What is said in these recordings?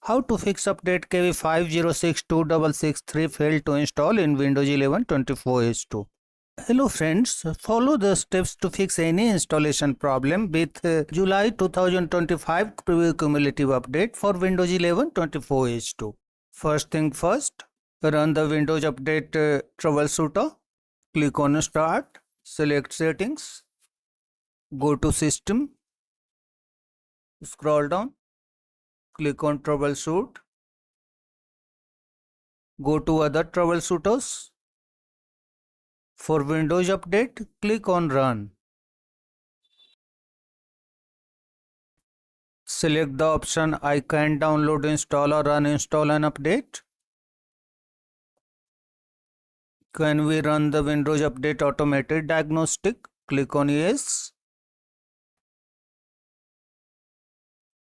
How to fix update KB5062663 failed to install in Windows 11 24H2. Hello friends, follow the steps to fix any installation problem with July 2025 preview cumulative update for Windows 11 24H2. First thing first, run the Windows Update Troubleshooter. Click on Start, select Settings, go to System, scroll down, click on Troubleshoot, go to Other Troubleshooters. For Windows Update, click on Run. Select the option I can download, install or uninstall an update. Can we run the Windows Update automated diagnostic? Click on Yes.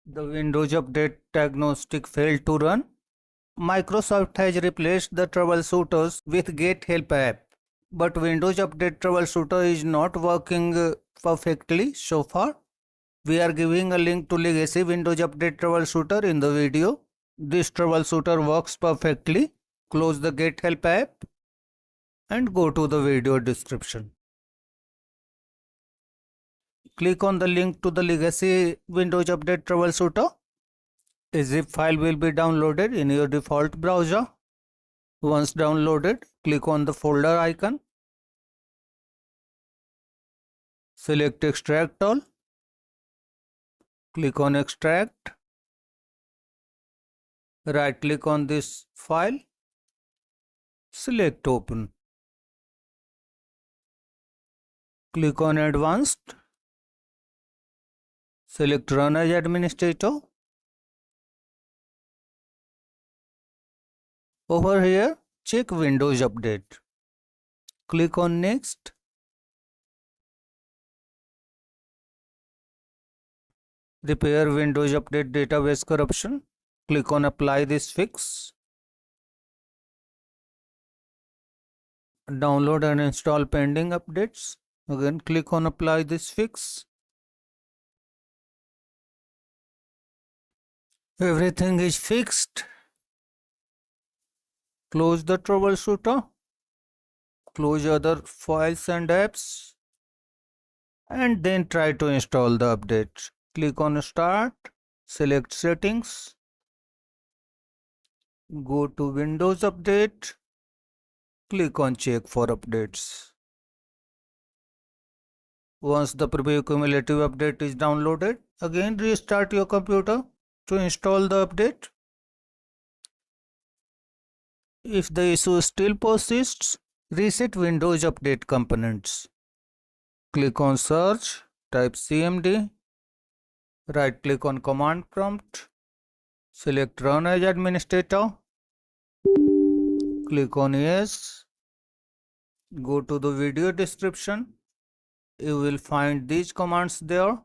The Windows Update diagnostic failed to run. Microsoft has replaced the troubleshooters with Get Help app, but Windows Update Troubleshooter is not working perfectly so far. We are giving a link to Legacy Windows Update Troubleshooter in the video. This troubleshooter works perfectly. Close the Get Help app and go to the video description. Click on the link to the Legacy Windows Update Troubleshooter. A zip file will be downloaded in your default browser. Once downloaded, click on the folder icon. Select Extract All. Click on Extract. Right click on this file. Select Open. Click on Advanced. Select Run as Administrator. Over here, check Windows Update. Click on Next. Repair Windows Update database corruption. Click on Apply this fix. Download and install pending updates. Again, click on Apply this fix. Everything is fixed. Close the troubleshooter. Close other files and apps. And then try to install the update. Click on Start. Select Settings. Go to Windows Update. Click on Check for updates. Once the preview cumulative update is downloaded, again restart your computer to install the update. If the issue still persists, reset Windows Update components. Click on Search, type CMD, right click on Command Prompt, select Run as Administrator, click on Yes, go to the video description, you will find these commands there.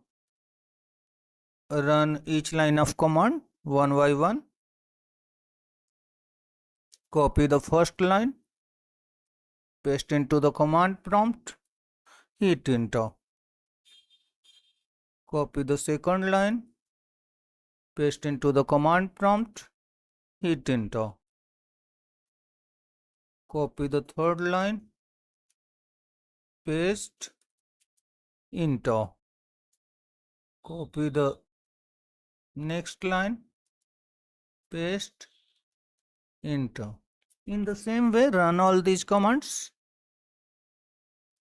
Run each line of command one by one. Copy the first line, paste into the command prompt, hit enter. Copy the second line, paste into the command prompt, hit enter. Copy the third line, paste, enter. Copy the next line, paste, enter. In the same way, run all these commands.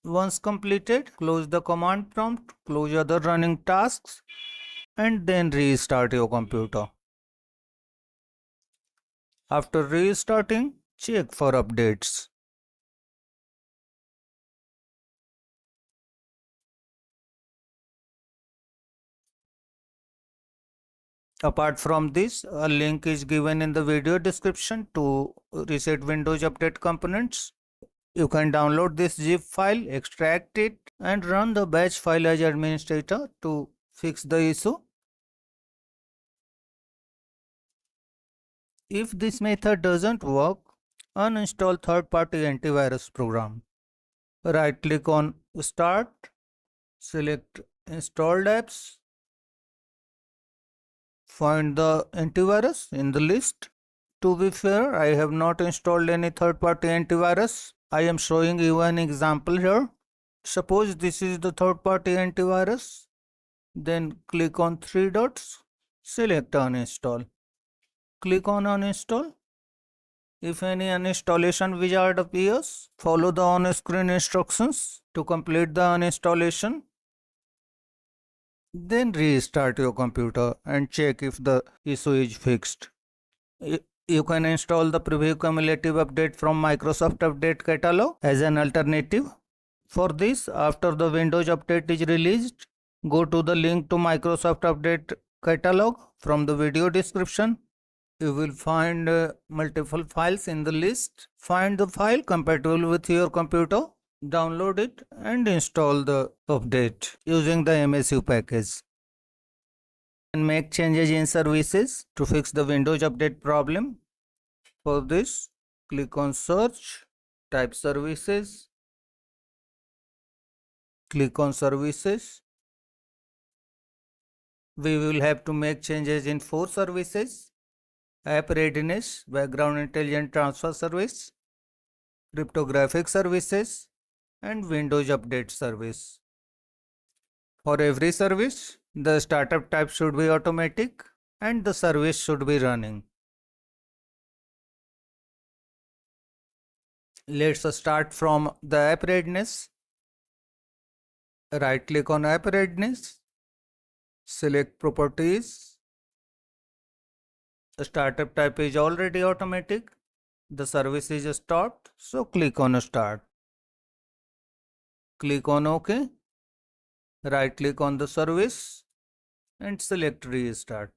Once completed, close the command prompt, close other running tasks, and then restart your computer. After restarting, check for updates. Apart from this, a link is given in the video description to reset Windows Update components. You can download this zip file, extract it, and run the batch file as administrator to fix the issue. If this method doesn't work, uninstall third-party antivirus program. Right click on Start, select Installed Apps. Find the antivirus in the list. To be fair, I have not installed any third-party antivirus. I am showing you an example here. Suppose this is the third-party antivirus. Then click on three dots, select uninstall. Click on uninstall. If any uninstallation wizard appears, follow the on-screen instructions to complete the uninstallation. Then restart your computer and check if the issue is fixed. You can install the preview cumulative update from Microsoft Update Catalog as an alternative. For this, after the Windows update is released, go to the link to Microsoft Update Catalog from the video description. You will find multiple files in the list. Find the file compatible with your computer, download it and install the update using the MSU package. And make changes in services to fix the Windows update problem. For this, click on search, type services, click on services. We will have to make changes in 4 services: app readiness, background intelligent transfer service, cryptographic services, and Windows update service. For every service, the startup type should be automatic and the service should be running. Let's start from the app readiness. Right click on app readiness, select properties. The startup type is already automatic. The service is stopped, so click on start. Click on OK. Right click on the service and select restart.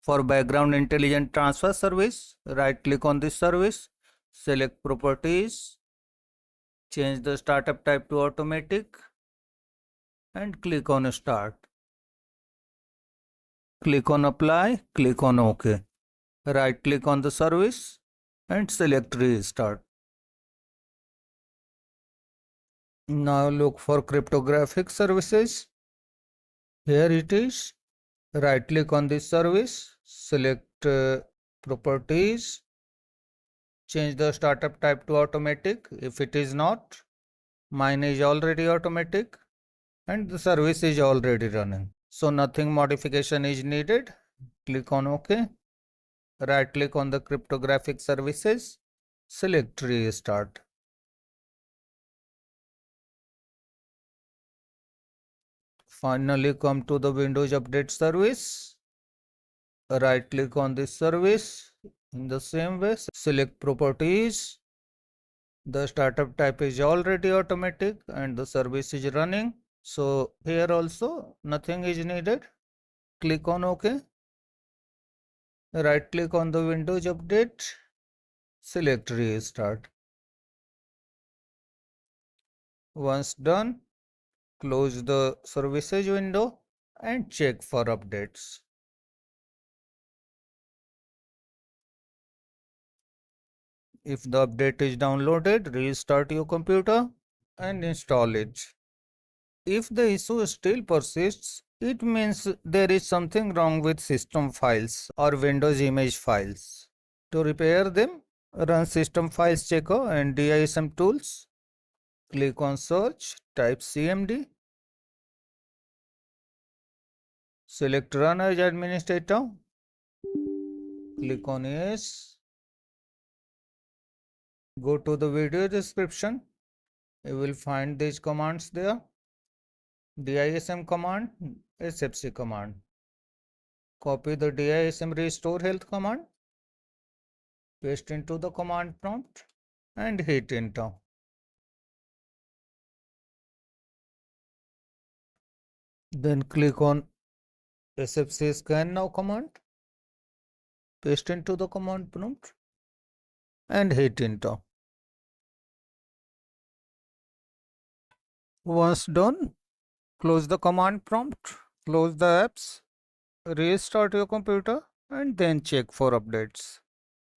For background intelligent transfer service, right click on this service, select properties, change the startup type to automatic and click on start. Click on apply, click on OK. Right click on the service and select restart. Now look for cryptographic services. Here it is. Right click on this service, select properties, change the startup type to automatic if it is not. Mine is already automatic and the service is already running, so nothing modification is needed. Click on OK. Right click on the cryptographic services, select restart. Finally come to the Windows Update service. Right click on this service. In the same way, select properties. The startup type is already automatic and the service is running. So here also nothing is needed. Click on OK. Right click on the Windows Update. Select restart. Once done, close the services window and check for updates. If the update is downloaded, restart your computer and install it. If the issue still persists, it means there is something wrong with system files or Windows image files. To repair them, run System Files Checker and DISM tools. Click on Search, type CMD. Select Run as Administrator. Click on Yes. Go to the video description. You will find these commands there: dism command, SFC command. Copy the dism restore health command, paste into the command prompt and hit enter. Then click on SFC scannow command, paste into the command prompt and hit enter. Once done, close the command prompt, close the apps, restart your computer and then check for updates.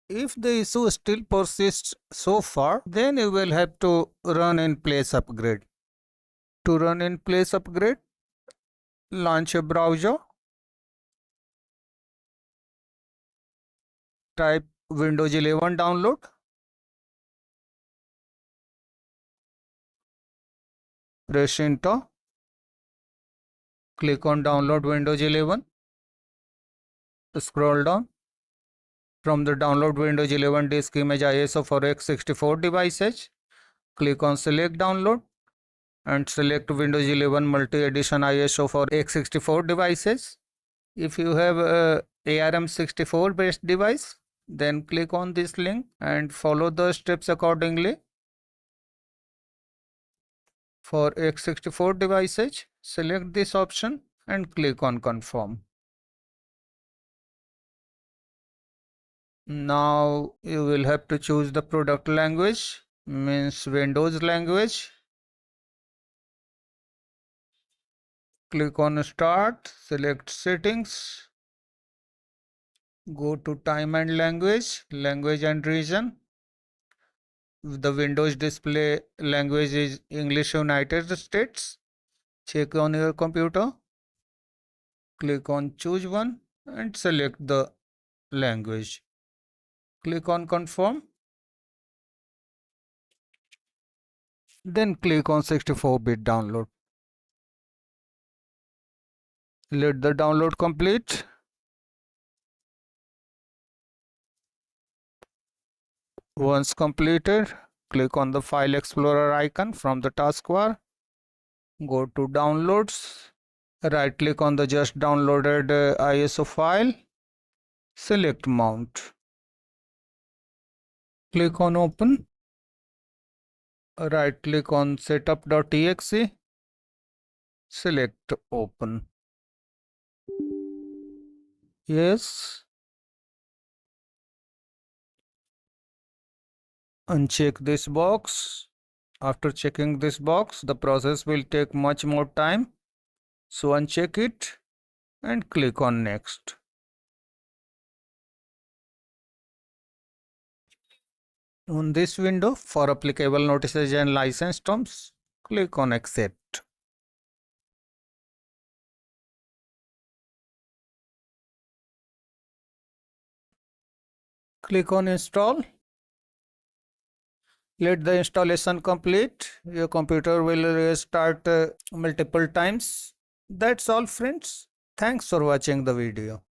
If the issue still persists so far, then you will have to run in place upgrade. To run in place upgrade, Launch a browser. Type Windows 11 download. Press enter. Click on download Windows 11. Scroll down. From the download Windows 11 disk image ISO for x64 devices, click on select download and select Windows 11 multi-edition ISO for x64 devices. If you have a ARM64 based device, then click on this link and follow the steps accordingly. For x64 devices, select this option and click on confirm. Now you will have to choose the product language, means Windows language. Click on start, select settings, go to time and language, language and region. The Windows display language is English United States. Check on your computer. Click on choose one and select the language. Click on confirm. Then click on 64-bit download. Let the download complete. Once completed, click on the File Explorer icon from the taskbar. Go to Downloads. Right click on the just downloaded ISO file. Select Mount. Click on Open. Right click on setup.exe. Select Open. Yes. Uncheck this box. After checking this box, the process will take much more time. So uncheck it and click on Next. On this window, for applicable notices and license terms, click on Accept. Click on Install. Let the installation complete. Your computer will restart multiple times. That's all, friends. Thanks for watching the video.